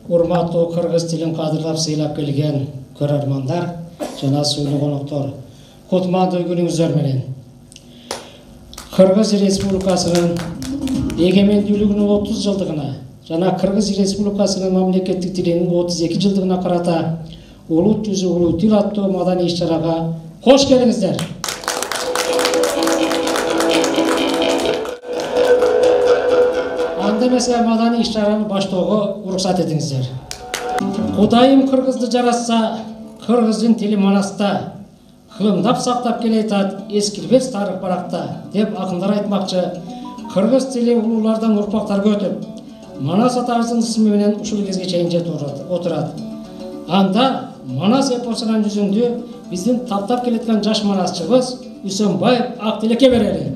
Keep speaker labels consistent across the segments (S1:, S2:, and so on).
S1: Урматтуу кыргыз тилин кадырлап сыйлап келген көрөрмандар жана сыйлуу коноктор, кутмандуу күнүңүздөр менен. Кыргыз Республикасынын эгемендүүлүгүнүн 30 жылдыгына жана Кыргыз Республикасынын мамлекеттик тилинин 32 жылдыгына карата улут жүзү улуу тил аттуу маданий иш-чарага кош келиңиздер. Андемесе маданий иш-чараны баштоого уруксат этиңиздер. Кудайым кыргызды жаратса, кыргыздын тили манаста, кылымдап сактап келатат эскирбес тарых баракта деп акындар айтмакчы. Кыргыз тили улуулардан урпактарга өтүп, Манас атабыздын ысымы менен ушул кезге чейин жетип отурат. Анда Манас эпосунун жүзүндө биздин таптап келеткан жаш манасчыбыз Үсөнбаев Актилекке берели.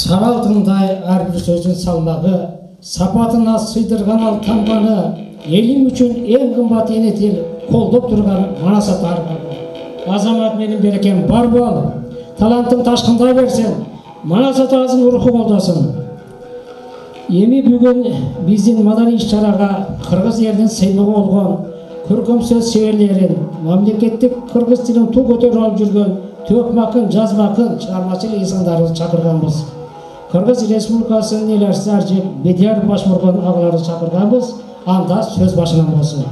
S1: Саралтындай әрбір сөздің салмағы, сапатына сыйдырған ал тамғаны, елім үшін ең қымбат енетел, қолдып тұрған Манас ата арманы. Азамат менің берекем бар бол, талантың ташқындай берсен, Манас атамыздың рухы қолдасын. Эми бүгүн биздин маданий иш-чарага кыргыз элинин сыйлыгы болгон көркөм сөз шеберлерин, мамлекеттик кыргыз тилин туу көтөрүп алып жүргөн Төкім Акын, Жазма Акын чыгармачылык инсандарды чакырганбыз. Кыргыз Республикасынын эл артисти Аржек Бедияров башморгон агаларды чакырганбыз. Анда сөз башынан болсун.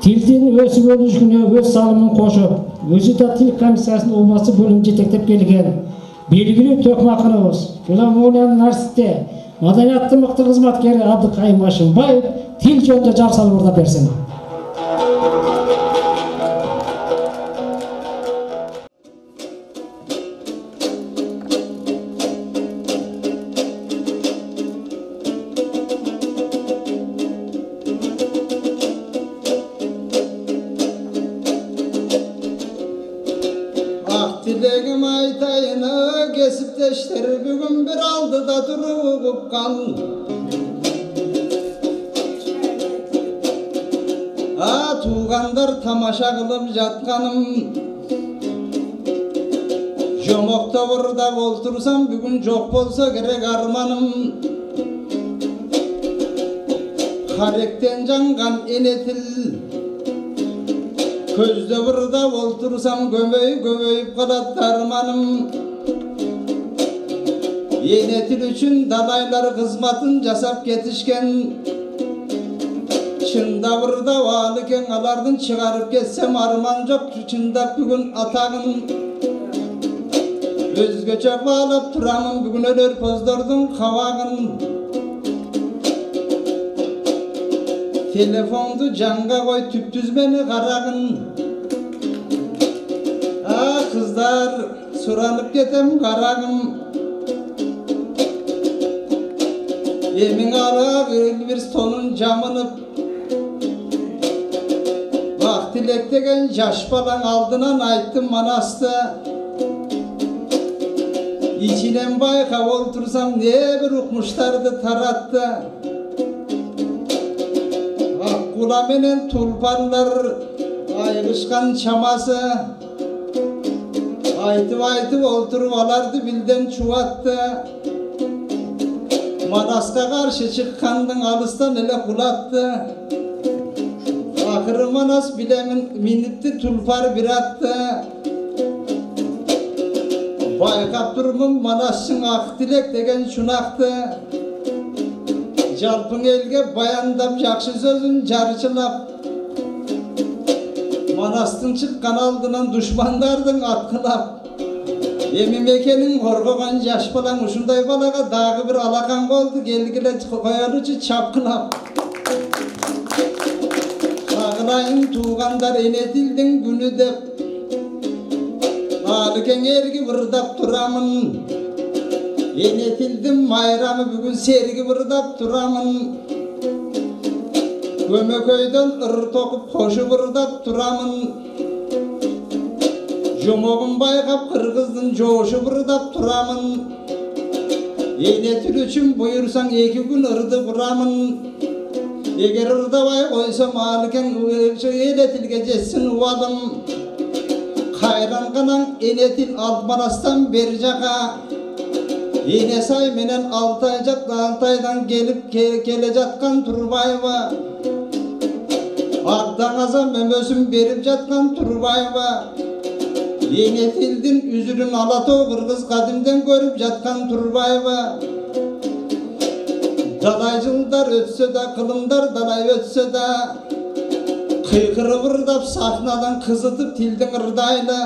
S1: Тилдин өсүп өнүгүшүнө өз салымын кошуп, өзү да тил комиссиясынын убасы бөлүм жетектеп келген белгилүү Төкім Акыныбыз, филармониянын артисти, маданияттын мыкты кызматкери Абдыкайым Ашымбаев тил жөнүндө жар салып ырдап берсин.
S2: Dilегім айтайыны кесіптештер бүгін бір алдыда тұрып қал. Туғандар тамаша қылып жатқаным, жомокта бұрда болтырсам бүгін жоқ болса керек арманым. Қаректен жанған енетіл, көзді бұрда болтырсам көмейіп қалат арманым. Енетіл үшін далайлар қызматын жасап кетішкен, чында бұрда валы кен алардын шығарып кетсем арман жоқ. Чындап бүгін атағын өзгөчө bağlап тұрамын, бүгін өлер поздордың қавағын. Telefondu canға қой түптүзмені қарағын. Қыздар сұранып кетем қарағым, емің алақ бір стонын жамынып, бақ тілек деген жаш балаң алдынан айттым манасты. İçinen байқа олтырсам не бір ұқмыштарды таратты. Аққұла менен тұлпарлар айғышқан чамасы, айтып олтырып аларды білден чуатты. Манасқа қаршы шыққандың алыстан әлі құлатты. Ақыры манас білемін минитті тұлпар бір атты. Байқап тұрмын манасшың ақ тілек деген шунақты. Жалпың елге баяндап жақшы сөзін жаршылап, манастың шыққан алдынан дұшмандардың атқылап. Емі мекенің қорғаған жаш балаң ұшындай балаға дағы бір алақан болды, келгілі қоялычы чапқылап. Қағылайын туғандар енетілдің күні деп, алы кеңергі бұрдап тұрамын. Енетілдің майрамы бүгін сергі бұрдап тұрамын. Көмекөйден ыр тоқып қошы бұрдап тұрамын. Жомоғын байқап қырғыздың жошы бұрдап тұрамын. Енетіл үшін бұйырсаң екі күн ырды бұрамын. Егер ырдабай қойсам алы кен енетілге жетсін уалым. Қайранғанан енетіл Алтманастан бер жақа, Енесай менен Алтайдан келе жатқан Турбаева, Ақтаңаза мөмөсін беріп жатқан Турбаева, Енетілдің үзірін Алатау қырғыз қадимден көріп жатқан Турбаева. Далай жылдар өтсе да, қылымдар далай өтсе да, қиқыры бұрдап сахнадан қызытып тілдің ырдайлы.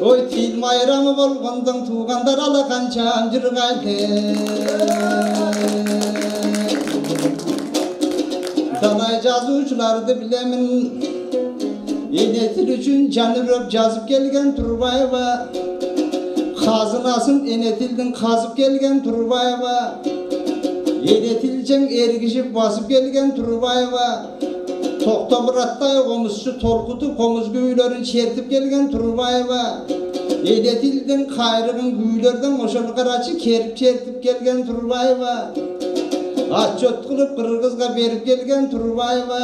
S2: Ой, тил майрамы болғандың туғандар алақанша жүргайлы. Далай жазушыларды білемін, Енетіл үшін жаны үріп жазып келген Турбаева. Қазынасын Енетілдің қазып келген Турбаева. Енетілчен ергішіп басып келген Турбаева. Тоқтамыраттай қомысшы толқытып қомыз көйлерін шертіп келген Турбаева. Енетілдің қайрығын көйлердің ошыл қарачы керіп шертіп келген Турбаева. Атчет қылып қырғызға беріп келген Турбаева.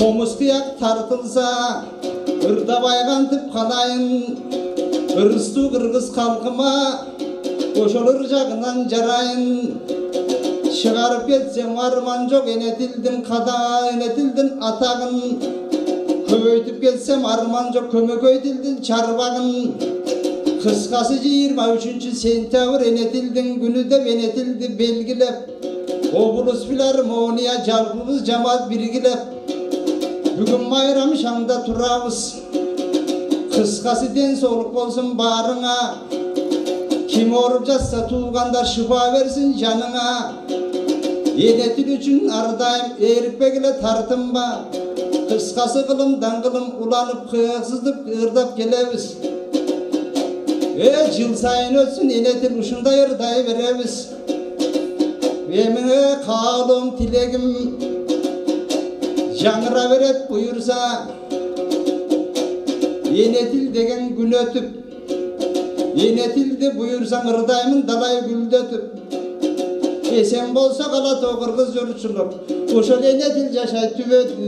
S2: Қомыз қияқ тартылса, ырда байған тіп қалайын. Ырысту қырғыз қалқыма, ошолор жагынан жарайын чыгарып кетсем арман жок энетилдин энетилдин атагын көбөйтүп кетсем арман жок көмөкөй тилдин чарбагын кыскасы 23 сентябрь энетилдин күнү деп энетилди белгилеп облус филармония жалпыбыз жамаат биргилеп бүгүн майрам шаңда турабыз кыскасы ден соолук болсун баарыңа ким ооруп жатса туугандар шыфа берсин жаныңа энетил үчүн ар дайым эрикпек эле тартынба кыскасы кылымдан кылым уланып кыйыксыздып ырдап келебиз жыл сайын өтсүн энетил ушундай ырдай беребиз эмиңе каалоом тилегим жаңыра берет буюрса энетил деген күн өтүп энетилди буюрсаң ырдаймын далай гүлдөтүп эсен болсо кала тоо кыргыз журчулук ошол энетил жашайт түбөтүп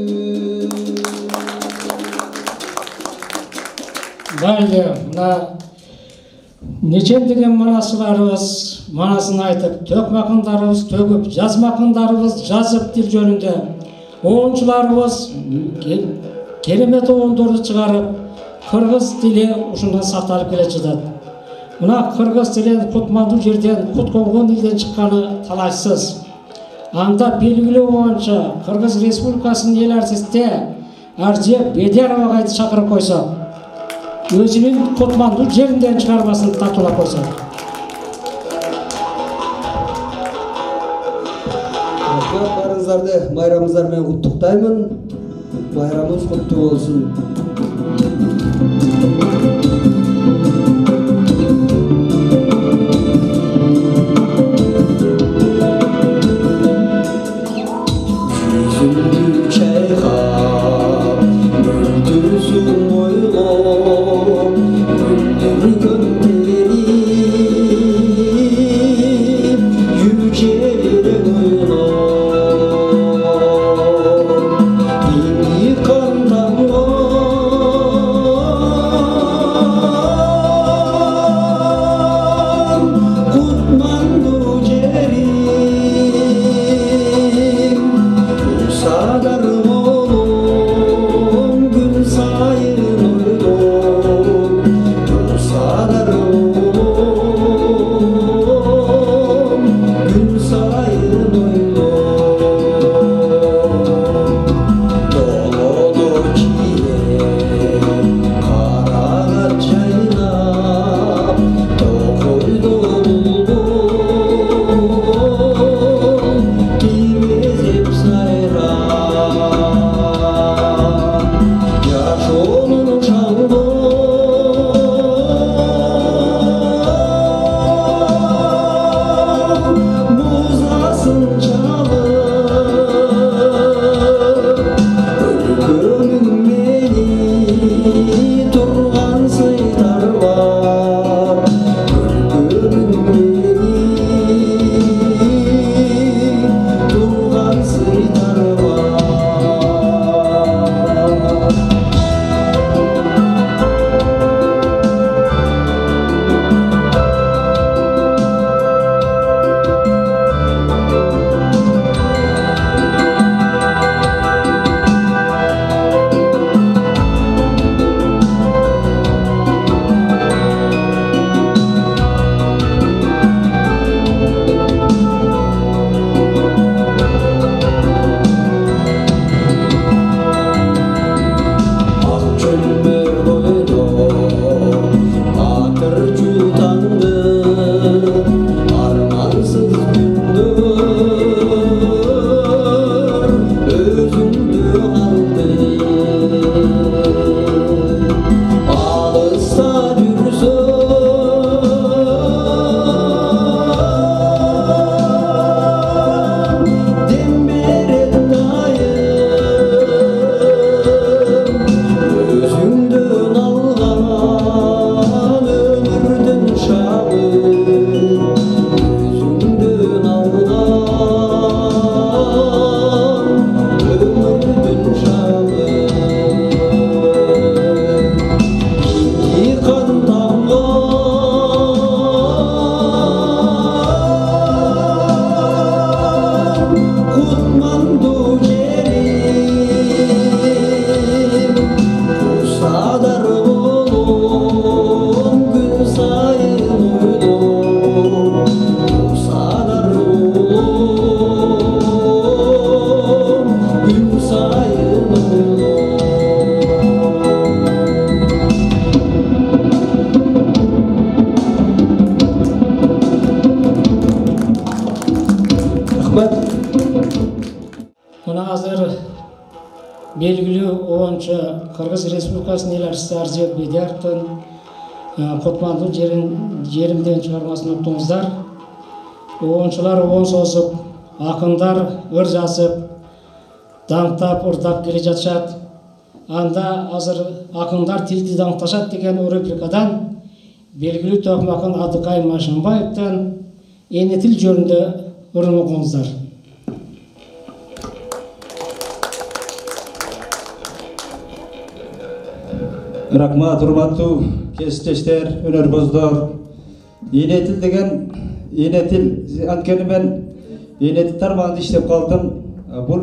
S1: Бәлі, мына нечен деген манасыларыбыз манасын айтып, төк мақындарыбыз төгіп, жаз мақындарыбыз жазып тил жөнінде. Оңчыларыбыз керемет оңдорды чыгарып, кыргыз тили ушундан сакталып келе жатат. Мына кыргыз тилин кутмандуу жерден, кут колгон элден чыкканы талайсыз. Анда белгилүү боюнча Кыргыз Республикасынын эл артисти Аржеп Бедяровага чакырып койсок, өзүнүн кутмандуу жеринден чыгармасын тартуулап койсок.
S3: Барыңыздарды майрамыңыздар менен куттуктаймын. Майрамыңыз куттуу болсун. Sun Рахмат.
S1: Мына азыр белгілі ойыншы Қырғыз Республикасының ел әртісі Арзебек Бейдияровтың Қотманды жерімден шығармасын ұқтыңыздар. Ойыншылар ойын созып, ақындар өр жазып, даңқтап, ұрдап келе жатышат. Анда азыр ақындар тілді даңқташат деген репликадан белгілі тоқым ақын Адыкай Машанбаевтан ене тіл жөнінде ұрын оқыңыздар.
S2: Рахмат, урматтуу кесиптештер, өнөрбоздар. Эне тил деген, эне тил анткени мен эне тил тармагында иштеп калдым. Бул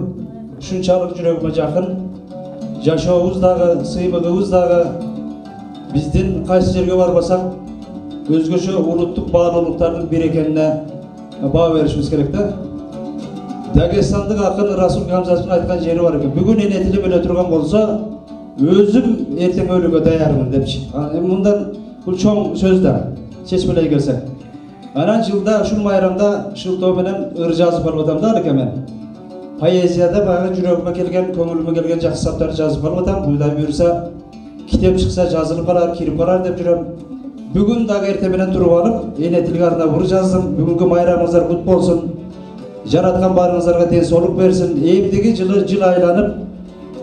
S2: ушунчалык жүрөгүмө жакын. Жашообуз дагы, сыймыгыбыз дагы биздин кайсы жерге барбасак өзгөчө улуттук баалуулуктардын бири экенине баа беришибиз керек да. Дагестандык акын Расул Гамзатовдун айткан жери бар экен. Бүгүн эне тили беле турган болсо, өзüm erten ölüge dayarmın demiş. Bundan bu çoğun sözde seçmeleye gelsek. Anan жылда ушул майрамda шылтоо менен ыр жазып алып атам да экен мен. Поэзияда баягы жүрөгүмө келген, көңүлүмө келген жакшы саптарды жазып алып атам. Буйда буюрса китеп чыкса жазылып калар, кирип калар деп жүрөм. Бүгүн дагы эрте менен туруп алып, эне тилге арнап ыр жаздым. Бүгүнкү майрамыңыздар кут болсун. Жараткан баарыңыздарга ден соолук берсин. Эмдиги жылы жыл айланып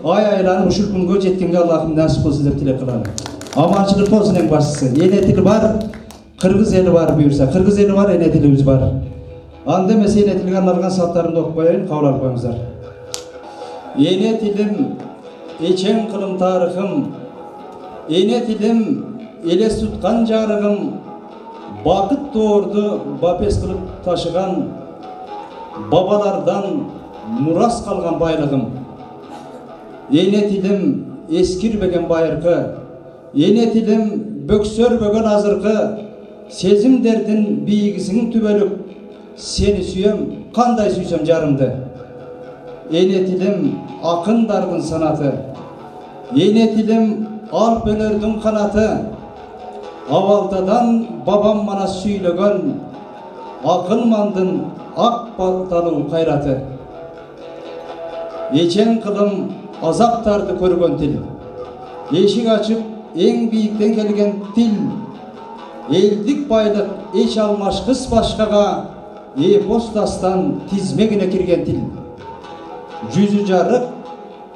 S2: ай айланып ушул күнгө жеткенге Аллахым насип кылсын деп тилек кылам. Аманчылык болсун эң башкысы. Эне тили бар, кыргыз эли бар буюрса. Кыргыз эли бар, эне тилибиз бар. Анда эмесе эне тилге арналган саптарымды окуп коеюн, кабыл алып коюңуздар. Эне тилим, эчең кылым тарыхым. Эне тилим, элес туткан жарыгым. Бакыт тоорду бапес кылып ташыган, бабалардан мурас калган байлыгым. Эне тилим эскирбеген байыркы, эне тилим бөксөрбөгөн азыркы, сезимдердин бийигисиң түбөлүк, сени сүйөм, кандай сүйсөм жарымды. Эне тилим акындардын санаты, эне тилим алп өнөрдүн канаты, абалтадан бабам мана сүйлөгөн, акынмандын ак балталуу кайраты. Эчең кылым азаптарды көргөн тил, эшик ачып эң бийиктен келген тил, элдик байлык эч алмашкыс башкага, эпос дастан тизмегине кирген тил. Жүзү жарык,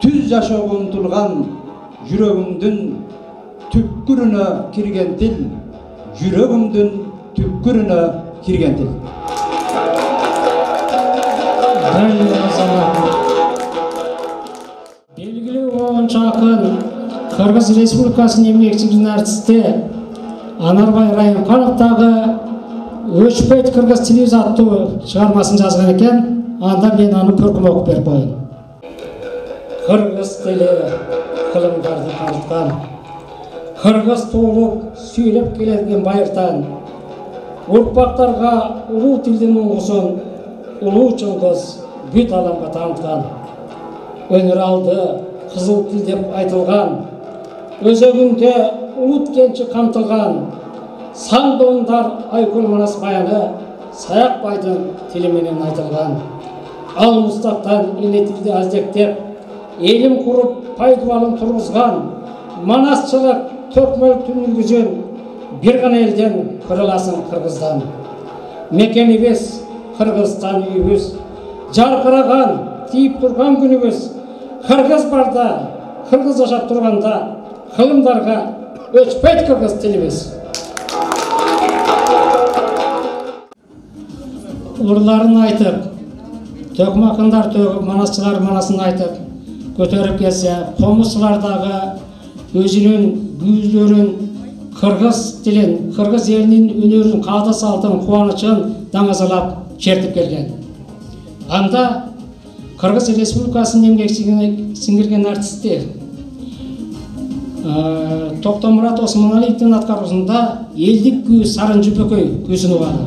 S2: түз жашоого умтулган, жүрөгүмдүн түпкүрүнө кирген тил, жүрөгүмдүн түпкүрүнө кирген тил.
S1: Белгілі ойыншы ақын Қырғыз Республикасының еңбек сіңірген артисті Анарбай Райымхановтағы «Өшпейт қырғыз тилибиз» аттуу шығармасын жазған екен. Анда мен аны көркем оқып беріп қояйын. Қырғыз тілі қылымдарды танытқан, қырғыз туылып сөйлеп келген байыртан, ұрпақтарға ұлы тілдің ұңғысын ұлы Чыңгыз бүт аламға танытқан. Өнер алды қызыл тіл деп айтылған, өзегінде ұлт кенші қамтылған, сан буындар Айкөл Манас баяны Саяқ байдың тіліменен айтылған. Ал Мұстаптан ене тілді аздектеп, елім құрып пайдуалын тұрғызған, манасшылық төкмөл түнілгізен, бір ғана елден қырыласын қырғыздан. Мекен емес Қырғызстан үйіміз, жарқыраған, тиіп тұрған күніміз, қырғыз барда, қырғыз жашап тұрғанда, қылымдарға өшпейт қырғыз тіліміз. Ұрларын айтып, төкім ақындар төгіп, манасшылар манасын айтып, көтеріп келсе, қомысшылардағы өзінің гүлдерін, қырғыз тілін, қырғыз елінің өнерін, қады салтын, қуанышын даңазалап шертіп келген. Анда Қырғыз Республикасының еңбек сіңірген артисті Тоқтамұрат Османәлиевтің атқарусында елдік күй Сарын Жүпекөй күйсін ұғады.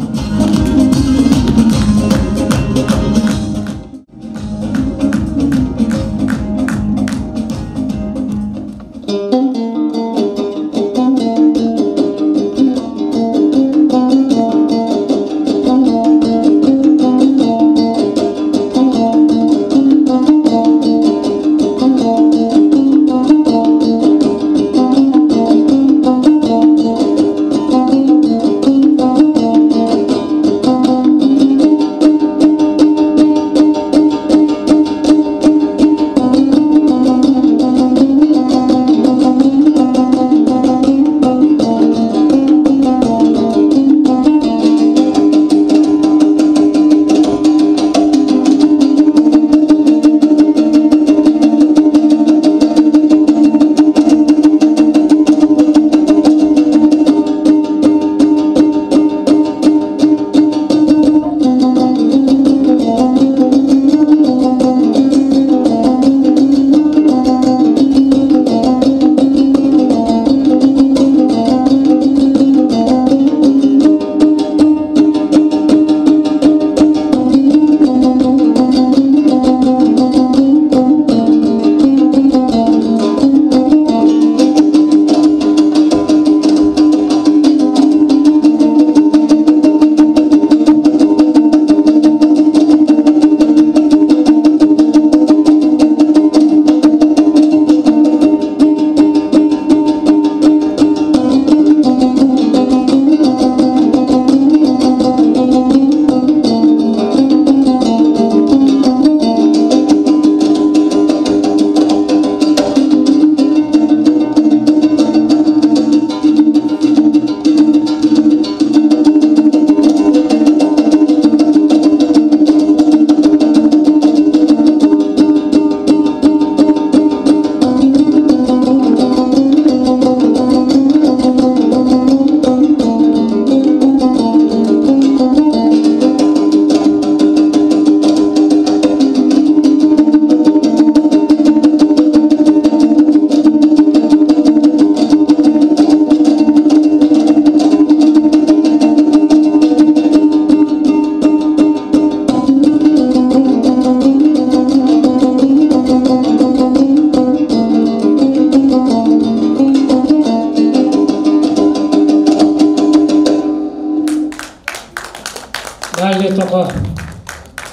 S1: жолдорго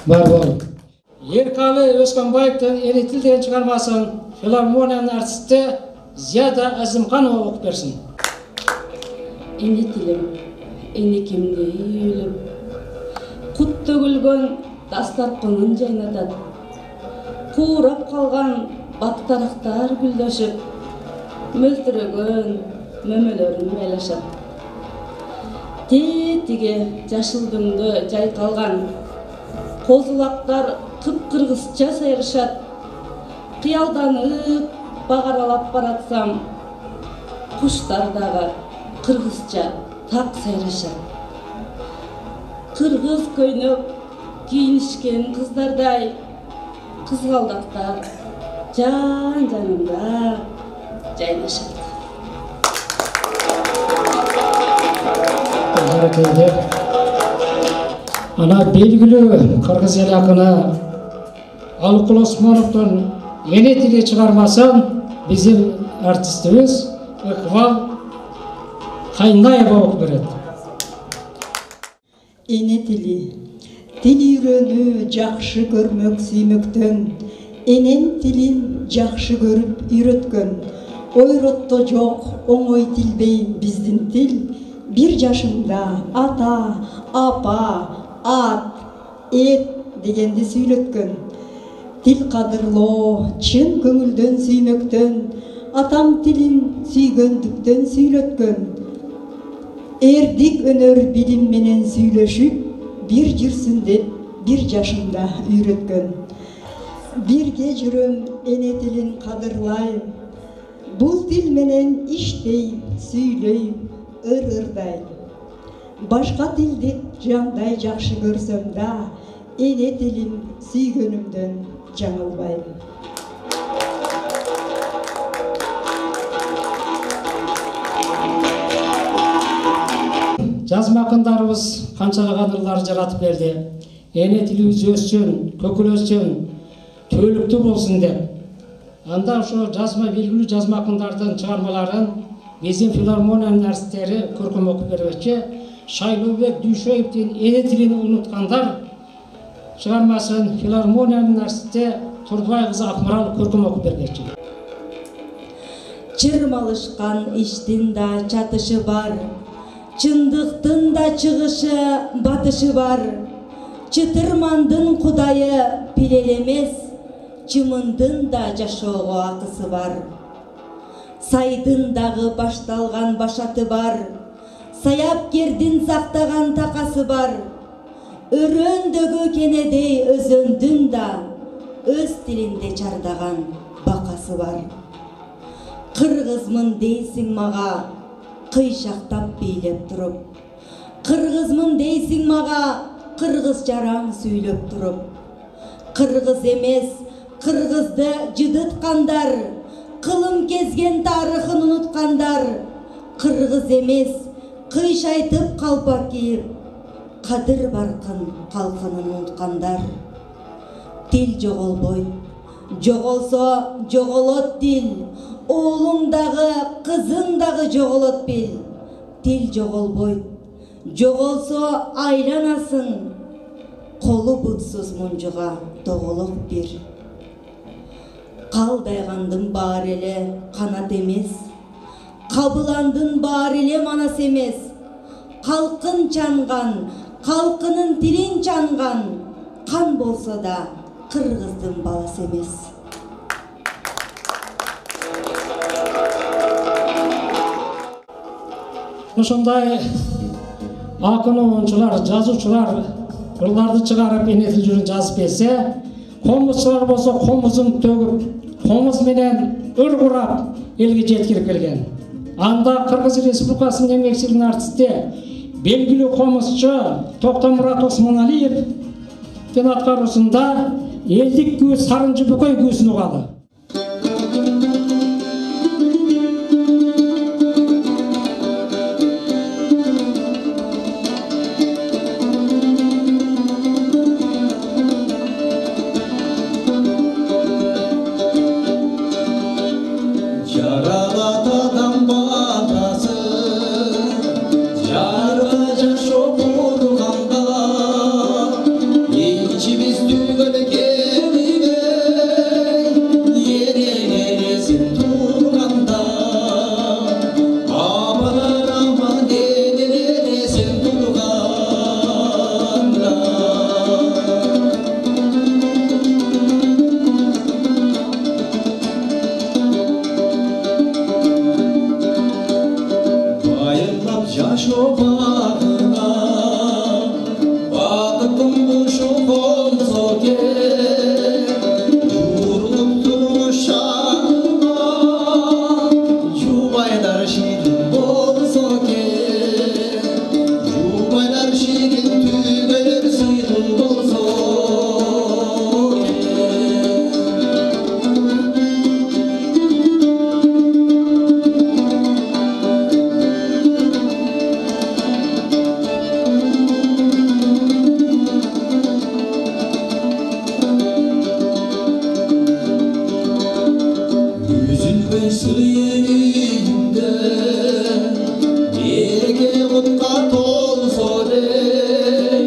S1: бар бол. Еркалы Өскөнбаевдин Эне тил деген чыгармасын филармониянын артисти Зияда Азимханова окуп берсин.
S4: Эне тилим, энекемди үйлүп, кут төгүлгөн дастарканын жайнатат. Куурап калган бактарактар гүлдөшүп, мөлтүрөгөн мөмөлөрүн байлашат. Тетиге жашыл дөңдө жайкалган козулактар кыпкыргызча сайрышат. Кыялданып багаралап баратсам, куштар дагы кыргызча так сайрашат. Кыргыз көйнөк кийинишкен кыздардай, кызгалдактар жан-жанымда жайнашат.
S1: Ана белгилүү кыргыз эл акыны Алыкул Осмоновдун Эне тили чыгармасын биздин артистибиз Ыкбал Кайнаева окуп берет.
S5: Эне тили, тил үйрөнүү жакшы көрмөк сүймөктөн, энен тилин жакшы көрүп үйрөткөн. Ойротто жок, оңой тилбейм биздин тил. Бир жашымда ата, апа, ат, эт дегенди сүйлөткөн. Тил кадырлоо, чын көңүлдөн сүймөктөн, атам тилин сүйгөндүктөн сүйлөткөн. Эрдик өнөр билим менен сүйлөшүп, бир жүрсүн деп бир жашымда үйрөткөн. Бирге жүрөм, эне тилин кадырлайм, бул тил менен иштейм, сүйлөйм, ыр-ырдайм. Башка тилди жандай жакшы көрсөм да, эне тилим сүйгөнүмдөн жаңылбайм.
S1: Жазма акындарыбыз канчалаган ырлар жаратып берди. Эне тилибиз өссүн, көкүлөссүн, төлүктүү болсун деп. Анда ошо жазма белгилүү жазма акындардын чыгармаларын биздин филармониянын артисттери көркөм окуп бербекчи. Шайлообек Дүйшөевдин Эне тилин унуткандар чыгармасын филармониянын артисти Турдубай кызы Акмарал көркөм окуп бергечи.
S4: Чырмалышкан иштин да чатышы бар, чындыктын да чыгышы батышы бар. Чытырмандын кудайы пилел эмес, чымындын да жашоого акысы бар. Сайдын дагы башталган башаты бар, саяпкердин сактаган такасы бар. Өрөөндөгү кенедей өзөндүн да өз тилинде чардаган бакасы бар. Кыргызмын дейсиң мага, кыйшактап бийлеп туруп. Кыргызмын дейсиң мага, кыргыз жараң сүйлөп туруп. Кыргыз эмес, кыргызды жыдыткандар, кылым кезген тарыхын унуткандар. Кыргыз эмес, кыйшайтып калпак кийип, кадыр баркын калкынын унуткандар. Тил жоголбойт, жоголсо жоголот тил. Оğlуң дагы, кызың дагы жоголот бил. Тил жоголбойт, жоголсо айланасың. Колу бутсуз мунжуга тоголок бир. Калдайгандын баары эле канат эмес, кабыландын баары эле манас эмес. Калкын чанган, калкынын тилин чанган, кан болсо да кыргыздын баласы эмес.
S1: Ошондой акын оюнчулар, жазуучулар ырларды чыгарып эне тил жөнүндө жазып берсе, комузчулар болсо комузун төгүп, комуз менен ыр курап элге жеткирип келген. Анда Кыргыз Республикасынын эмгек сиңирген артисти, белгилүү комузчу Токтомурат Осмоналиевдин аткаруусунда элдик күү Сарынжы Бөкөй күүсүн угалы.
S2: сүйінейінде береке құтқа толса дей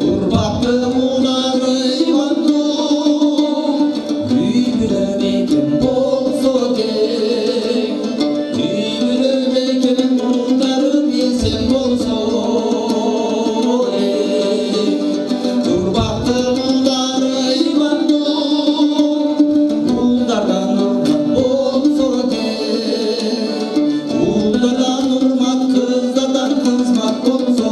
S2: ұрпақты ұлдары иманды үй білмекен болса дей үй білмекен ұлдарым есен болса ұрпақты ұлдары иманды ұлдардан ұрпақ болса ұлдардан ұрпақ қыздардан қызмат болса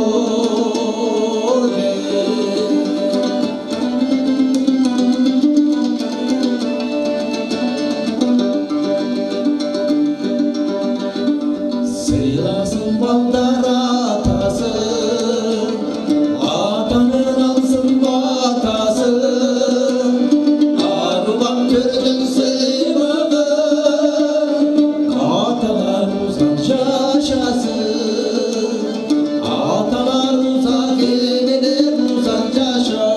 S2: сыйласын балдар атасын атаның алсын батасын арулап төрдің сыйлығын аталар ұзақ жашасын аталар ұзақ енелер ұзақ жашасын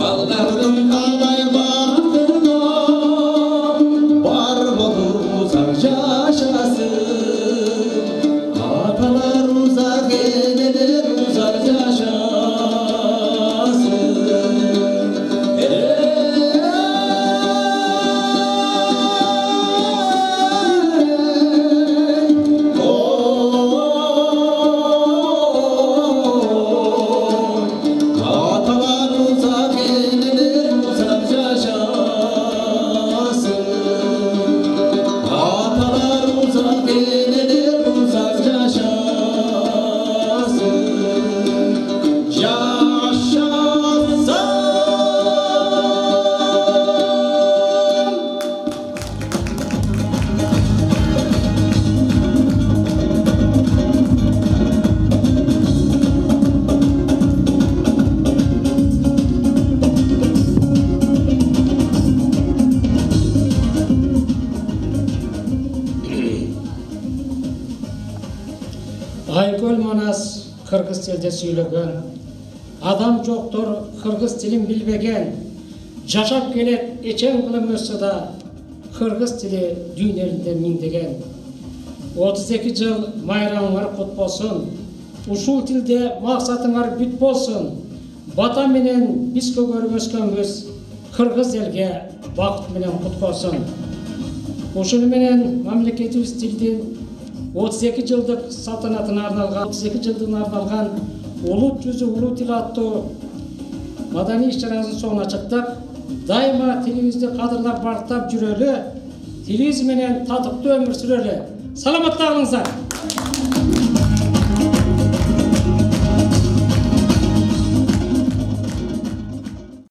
S2: балалардың қалай бақытына бар болу ұзақ жашасын аталар ұзақ енелер ұзақ жашасын аталар ұзақ енелер ұзақ жашасын аталар ұзақ енелер ұзақ жашасын
S1: Айкөл Манас кыргыз тілде сөйлеген, адам жоқтор кыргыз тілін билбеген, жашап келет эчен кылым өссө да кыргыз тили дүйнө элинде миңдеген. 32 жыл майрамыңар кут болсун, ушул тилде максатыңар бүт болсун. Бата менен биз көгөрүп өскөнбүз, кыргыз элге бакыт менен кут болсун. Ушуну менен мамлекетибиз тилдин 32 жылдык салтанатына арналган 32 жылдыгына арналган улут жүзү улут тил аттуу маданий иш-чарабыздын соңуна чыктык. Дайыма тилибизди кадырлап барктап жүрөлү, тилибиз менен татыктуу өмүр сүрөлү. Саламатта калыңыздар.